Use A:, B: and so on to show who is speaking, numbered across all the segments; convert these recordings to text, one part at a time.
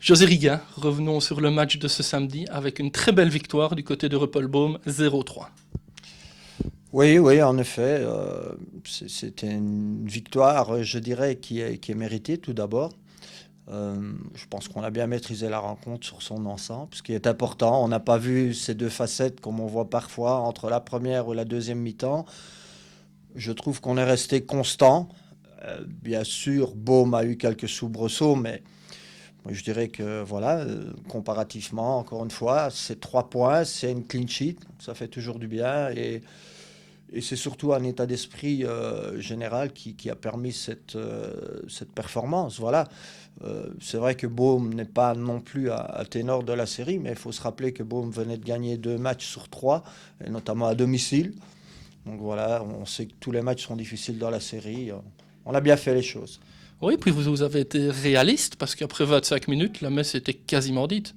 A: José Riga, revenons sur le match de ce samedi avec une très belle victoire du côté de Ruppelboom 0-3.
B: Oui, oui, en effet, c'était une victoire, je dirais, qui est méritée tout d'abord. Je pense qu'on a bien maîtrisé la rencontre sur son ensemble, ce qui est important. On n'a pas vu ces deux facettes comme on voit parfois entre la première ou la deuxième mi-temps. Je trouve qu'on est resté constant. Bien sûr, Baume a eu quelques soubresauts, mais moi, je dirais que voilà, comparativement, encore une fois, c'est 3 points, c'est une clean sheet, ça fait toujours du bien. Et c'est surtout un état d'esprit général qui a permis cette performance. Voilà. C'est vrai que Baume n'est pas non plus à ténor de la série, mais il faut se rappeler que Baume venait de gagner 2 matchs sur 3, et notamment à domicile. Donc voilà, on sait que tous les matchs sont difficiles dans la série. On a bien fait les choses.
A: Oui, puis vous avez été réaliste parce qu'après 25 minutes, la messe était quasiment dite.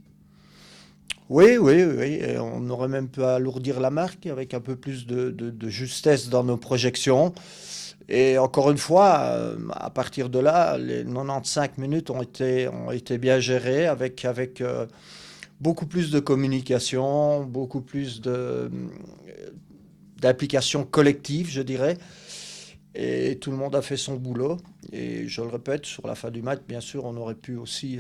B: Oui, oui, oui, oui. Et on aurait même pu alourdir la marque avec un peu plus de justesse dans nos projections. Et encore une fois, à partir de là, les 95 minutes ont été bien gérées avec beaucoup plus de communication, beaucoup plus d'implication collective, je dirais. Et tout le monde a fait son boulot. Et je le répète, sur la fin du match, bien sûr, on aurait pu aussi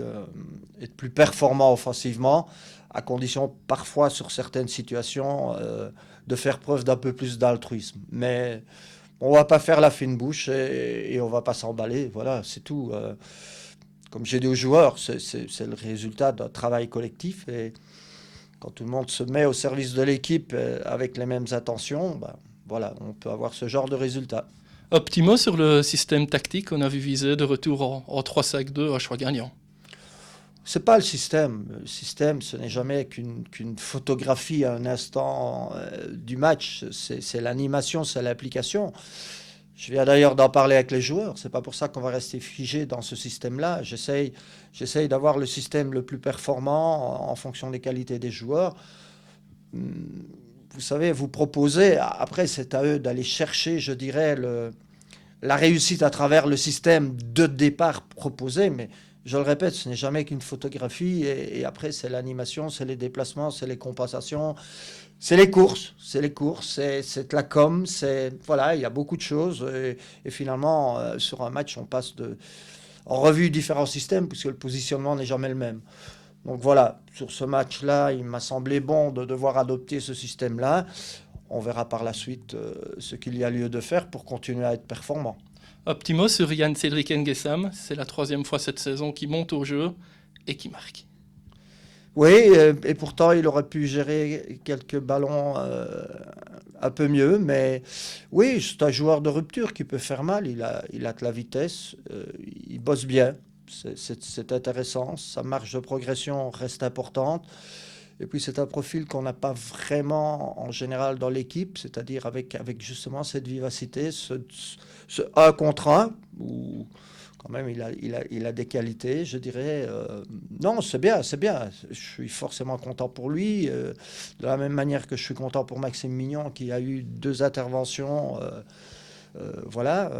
B: être plus performant offensivement, à condition parfois, sur certaines situations, de faire preuve d'un peu plus d'altruisme. Mais on va pas faire la fine bouche et on va pas s'emballer. Voilà, c'est tout. Comme j'ai dit aux joueurs, c'est le résultat d'un travail collectif. Et quand tout le monde se met au service de l'équipe avec les mêmes intentions, ben, voilà, on peut avoir ce genre de résultat.
A: Optimo sur le système tactique, on a vu viser de retour en 3-5-2 à choix gagnant.
B: C'est pas le système. Le système, ce n'est jamais qu'une photographie à un instant du match. C'est l'animation, c'est l'application. Je viens d'ailleurs d'en parler avec les joueurs. C'est pas pour ça qu'on va rester figé dans ce système-là. J'essaye d'avoir le système le plus performant en fonction des qualités des joueurs. Vous savez, vous proposez. Après, c'est à eux d'aller chercher, je dirais, la réussite à travers le système de départ proposé, mais je le répète, ce n'est jamais qu'une photographie, et après c'est l'animation, c'est les déplacements, c'est les compensations, c'est les courses, c'est la com, voilà, il y a beaucoup de choses, et finalement sur un match on passe en revue différents systèmes, puisque le positionnement n'est jamais le même. Donc voilà, sur ce match-là, il m'a semblé bon de devoir adopter ce système-là. On verra par la suite ce qu'il y a lieu de faire pour continuer à être performant.
A: Optimo sur Yann Cédric Nguessam, c'est la troisième fois cette saison qu'il monte au jeu et qui marque.
B: Oui, et pourtant il aurait pu gérer quelques ballons un peu mieux, mais oui, c'est un joueur de rupture qui peut faire mal. Il a de la vitesse, il bosse bien, c'est intéressant, sa marge de progression reste importante. Et puis c'est un profil qu'on n'a pas vraiment en général dans l'équipe, c'est-à-dire avec justement cette vivacité, ce 1 contre 1, où quand même il a des qualités, je dirais. Non, c'est bien, c'est bien. Je suis forcément content pour lui, de la même manière que je suis content pour Maxime Mignon, qui a eu 2 interventions. Voilà,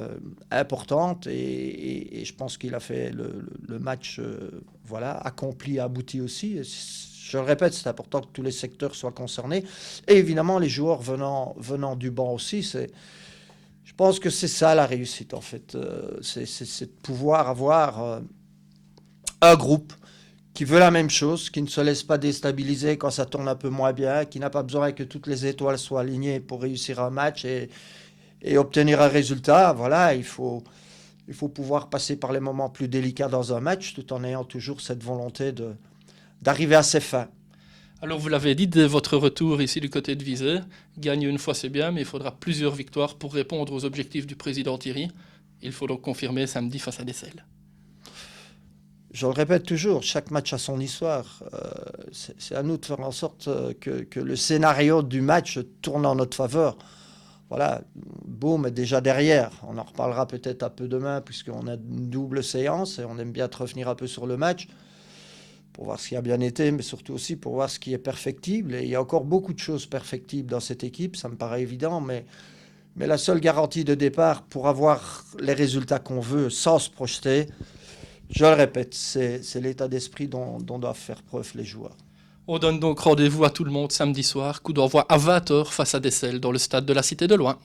B: importantes, et je pense qu'il a fait le match voilà, accompli, abouti aussi. Je le répète, c'est important que tous les secteurs soient concernés. Et évidemment, les joueurs venant du banc aussi, je pense que c'est ça la réussite en fait. C'est de pouvoir avoir un groupe qui veut la même chose, qui ne se laisse pas déstabiliser quand ça tourne un peu moins bien, qui n'a pas besoin que toutes les étoiles soient alignées pour réussir un match et obtenir un résultat. Voilà, il faut pouvoir passer par les moments plus délicats dans un match tout en ayant toujours cette volonté d'arriver à ses fins.
A: Alors vous l'avez dit, dès votre retour ici du côté de Visé, gagner une fois c'est bien, mais il faudra plusieurs victoires pour répondre aux objectifs du président Thierry. Il faut donc confirmer samedi face à Dessel.
B: Je le répète toujours, chaque match a son histoire. C'est à nous de faire en sorte que le scénario du match tourne en notre faveur. Voilà, Boom est déjà derrière. On en reparlera peut-être un peu demain, puisqu'on a une double séance et on aime bien te revenir un peu sur le match pour voir ce qui a bien été, mais surtout aussi pour voir ce qui est perfectible. Et il y a encore beaucoup de choses perfectibles dans cette équipe, ça me paraît évident, mais la seule garantie de départ pour avoir les résultats qu'on veut sans se projeter, Je le répète, c'est l'état d'esprit dont doivent faire preuve les joueurs.
A: On donne donc rendez-vous à tout le monde samedi soir, coup d'envoi à 20h face à Dessel dans le stade de la Cité de Loing.